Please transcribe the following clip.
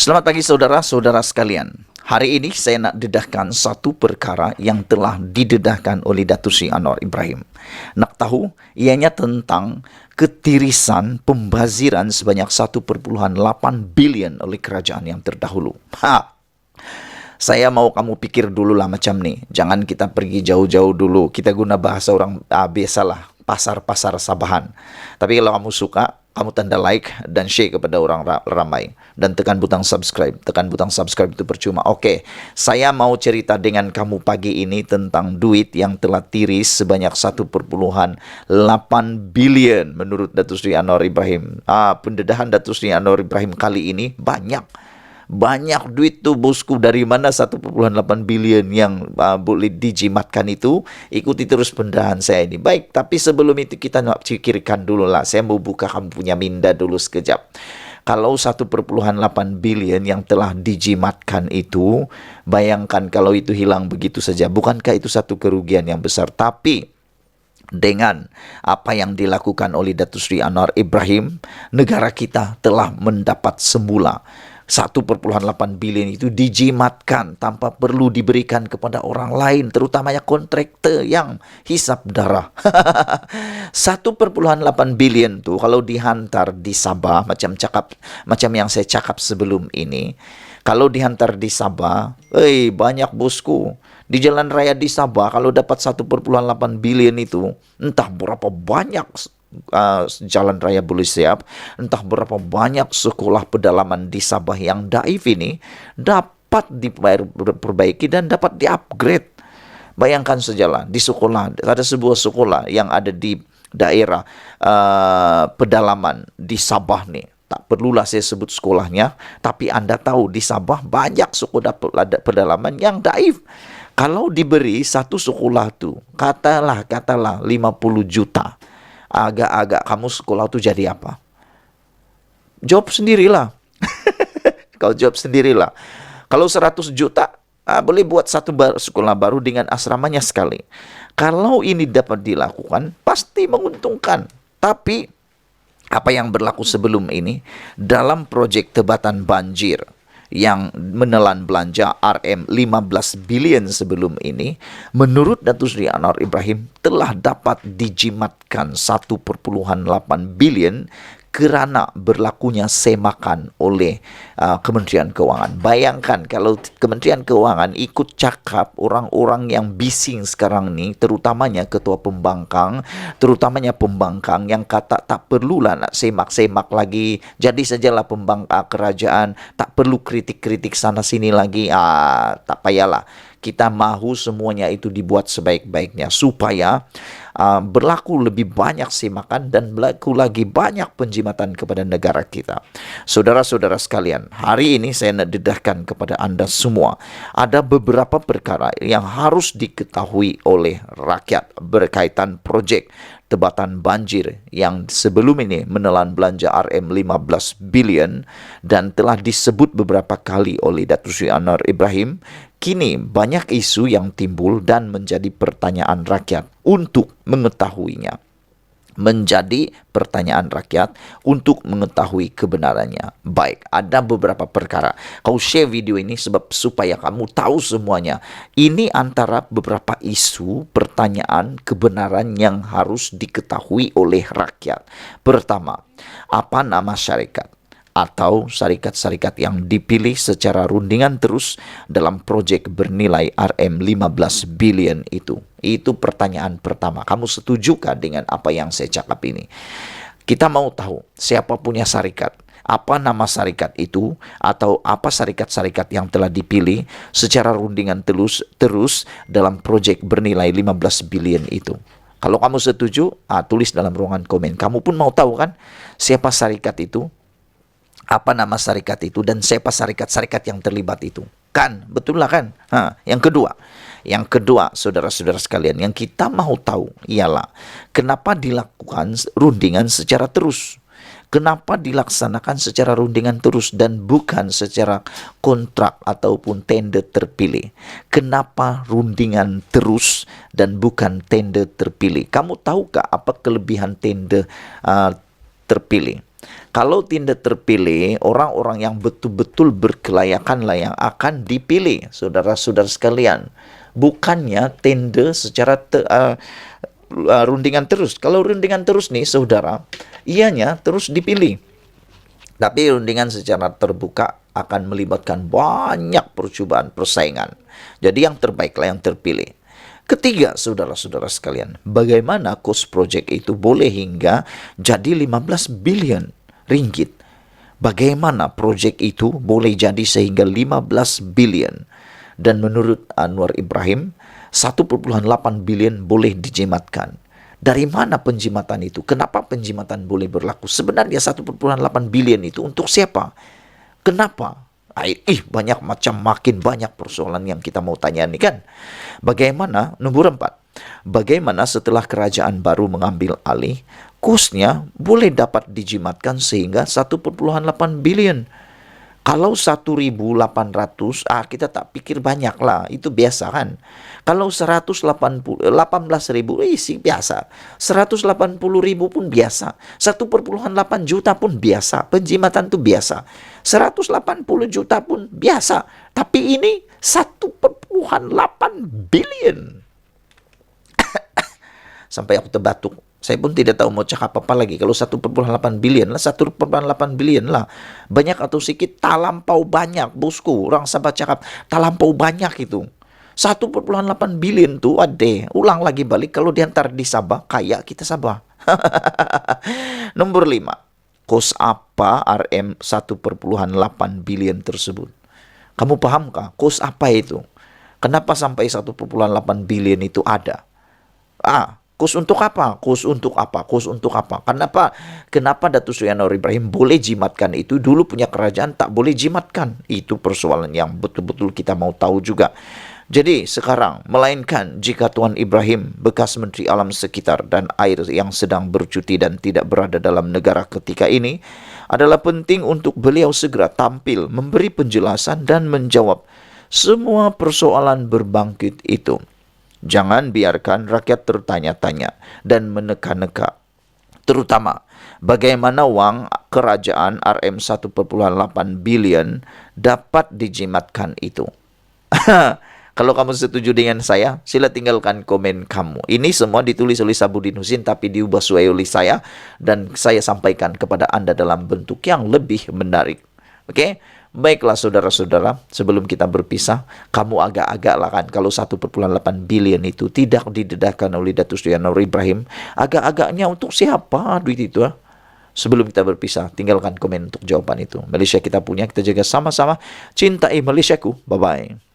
Selamat pagi saudara-saudara sekalian. Hari ini saya nak dedahkan satu perkara yang telah didedahkan oleh Datuk Seri Anwar Ibrahim. Nak tahu, ianya tentang ketirisan pembaziran sebanyak 1,8 bilion oleh kerajaan yang terdahulu. Saya mau kamu pikir dululah macam ni. Jangan kita pergi jauh-jauh dulu. Kita guna bahasa orang biasalah, pasar-pasar Sabahan. Tapi kalau kamu suka, kamu tanda like dan share kepada orang ramai. Dan tekan butang subscribe. Tekan butang subscribe itu percuma. Okey, saya mau cerita dengan kamu pagi ini tentang duit yang telah tiris sebanyak 1,8 bilion menurut Datuk Seri Anwar Ibrahim. Pendedahan Datuk Seri Anwar Ibrahim kali ini banyak duit tu bosku. Dari mana 1,8 bilion yang boleh dijimatkan itu? Ikuti terus pendedahan saya ini. Baik, tapi sebelum itu kita nak fikirkan dulu lah. Saya mau buka kamu punya minda dulu sekejap. Kalau 1,8 bilion yang telah dijimatkan itu, bayangkan kalau itu hilang begitu saja. Bukankah itu satu kerugian yang besar? Tapi dengan apa yang dilakukan oleh Datuk Seri Anwar Ibrahim, negara kita telah mendapat semula 1,8 bilion itu dijimatkan tanpa perlu diberikan kepada orang lain, terutamanya kontraktor yang hisap darah. 1,8 bilion tu kalau dihantar di Sabah, macam yang saya cakap sebelum ini, kalau dihantar di Sabah, banyak bosku. Di jalan raya di Sabah, kalau dapat 1,8 bilion itu, entah berapa banyak jalan raya boleh siap, entah berapa banyak sekolah pedalaman di Sabah yang daif ini dapat diperbaiki dan dapat di-upgrade. Bayangkan sajalah, di sekolah, ada sebuah sekolah yang ada di daerah pedalaman di Sabah ni. Tak perlulah saya sebut sekolahnya, tapi anda tahu di Sabah banyak sekolah pedalaman yang daif. Kalau diberi satu sekolah tu, katalah 50 juta, agak-agak kamu sekolah tu jadi apa? Jawab sendirilah. Kau jawab sendirilah. Kalau 100 juta, boleh buat satu sekolah baru dengan asramanya sekali. Kalau ini dapat dilakukan, pasti menguntungkan. Tapi apa yang berlaku sebelum ini dalam projek tebatan banjir yang menelan belanja RM15 bilion sebelum ini, menurut Datuk Seri Anwar Ibrahim telah dapat dijimatkan 1,8 bilion kerana berlakunya semakan oleh Kementerian Keuangan. Bayangkan kalau Kementerian Keuangan ikut cakap orang-orang yang bising sekarang ni, terutamanya ketua pembangkang, terutamanya pembangkang yang kata tak perlulah nak semak-semak lagi, jadi sajalah pembangkang kerajaan, tak perlu kritik-kritik sana sini lagi. Tak payahlah. Kita mahu semuanya itu dibuat sebaik-baiknya supaya berlaku lebih banyak semakan dan berlaku lagi banyak penjimatan kepada negara kita. Saudara-saudara sekalian, hari ini saya nak dedahkan kepada anda semua, ada beberapa perkara yang harus diketahui oleh rakyat berkaitan projek tebatan banjir yang sebelum ini menelan belanja RM15 bilion dan telah disebut beberapa kali oleh Datuk Seri Anwar Ibrahim. Kini banyak isu yang timbul dan menjadi pertanyaan rakyat untuk mengetahuinya. Menjadi pertanyaan rakyat untuk mengetahui kebenarannya. Baik, ada beberapa perkara. Kau share video ini sebab supaya kamu tahu semuanya. Ini antara beberapa isu, pertanyaan, kebenaran yang harus diketahui oleh rakyat. Pertama, apa nama syarikat atau syarikat-syarikat yang dipilih secara rundingan terus dalam projek bernilai RM15 bilion itu? Itu pertanyaan pertama. Kamu setujukah dengan apa yang saya cakap ini? Kita mau tahu siapa punya syarikat, apa nama syarikat itu, atau apa syarikat-syarikat yang telah dipilih secara rundingan terus dalam projek bernilai 15 bilion itu. Kalau kamu setuju, tulis dalam ruangan komen. Kamu pun mau tahu kan siapa syarikat itu, apa nama syarikat itu, dan siapa syarikat-syarikat yang terlibat itu. Kan, betul lah kan? Yang kedua, saudara-saudara sekalian, yang kita mau tahu ialah kenapa dilakukan rundingan secara terus. Kenapa dilaksanakan secara rundingan terus dan bukan secara kontrak ataupun tender terpilih? Kenapa rundingan terus dan bukan tender terpilih? Kamu tahukah apa kelebihan tender terpilih? Kalau tidak terpilih, orang-orang yang betul-betul berkelayakan lah yang akan dipilih, saudara-saudara sekalian. Bukannya tender secara rundingan terus. Kalau rundingan terus nih, saudara, ianya terus dipilih. Tapi rundingan secara terbuka akan melibatkan banyak percobaan persaingan. Jadi yang terbaiklah yang terpilih. Ketiga, saudara-saudara sekalian, bagaimana cost project itu boleh hingga jadi 15 billion ringgit? Bagaimana project itu boleh jadi sehingga 15 billion? Dan menurut Anwar Ibrahim, 1,8 billion boleh dijimatkan. Dari mana penjimatan itu? Kenapa penjimatan boleh berlaku? Sebenarnya 1,8 billion itu untuk siapa? Kenapa? Banyak macam, makin banyak persoalan yang kita mau tanya nih kan. Bagaimana? Nomor 4. Bagaimana setelah kerajaan baru mengambil alih, kosnya boleh dapat dijimatkan sehingga 1,8 billion. Kalau 1.800, kita tak pikir banyak lah, itu biasa kan. Kalau 18.000, sih biasa. 180.000 pun biasa. 1,8 juta pun biasa. Penjimatan itu biasa. 180 juta pun biasa. Tapi ini 1,8 billion. Sampai aku terbatuk. Saya pun tidak tahu mau cakap apa lagi. Kalau 1,8 billion lah, 1,8 billion lah. Banyak atau sedikit, talampau banyak, bosku. Orang Sabah cakap, talampau banyak itu. 1,8 billion tuh, ulang lagi balik. Kalau diantar di Sabah, kaya kita Sabah. Nomor 5. Kos apa RM 1,8 billion tersebut? Kamu pahamkah? Kos apa itu? Kenapa sampai 1,8 billion itu ada? Kos untuk apa? Kos untuk apa? Kos untuk apa? Kenapa Datuk Seri Anwar Ibrahim boleh jimatkan itu? Dulu punya kerajaan tak boleh jimatkan. Itu persoalan yang betul-betul kita mau tahu juga. Jadi sekarang, melainkan jika Tuan Ibrahim, bekas Menteri Alam Sekitar dan Air yang sedang bercuti dan tidak berada dalam negara ketika ini, adalah penting untuk beliau segera tampil, memberi penjelasan dan menjawab semua persoalan berbangkit itu. Jangan biarkan rakyat tertanya-tanya dan meneka-neka. Terutama, bagaimana wang kerajaan RM 1,8 billion dapat dijimatkan itu. Kalau kamu setuju dengan saya, sila tinggalkan komen kamu. Ini semua ditulis oleh Sabudin Husin tapi diubah sesuai oleh saya dan saya sampaikan kepada Anda dalam bentuk yang lebih menarik. Oke? Baiklah saudara-saudara, sebelum kita berpisah, kamu agak-agak lah kan kalau 1,8 billion itu tidak didedahkan oleh Datuk Seri Anwar Ibrahim, agak-agaknya untuk siapa duit itu? Sebelum kita berpisah, tinggalkan komen untuk jawaban itu. Malaysia kita punya, kita jaga sama-sama. Cintai Malaysiaku. Bye-bye.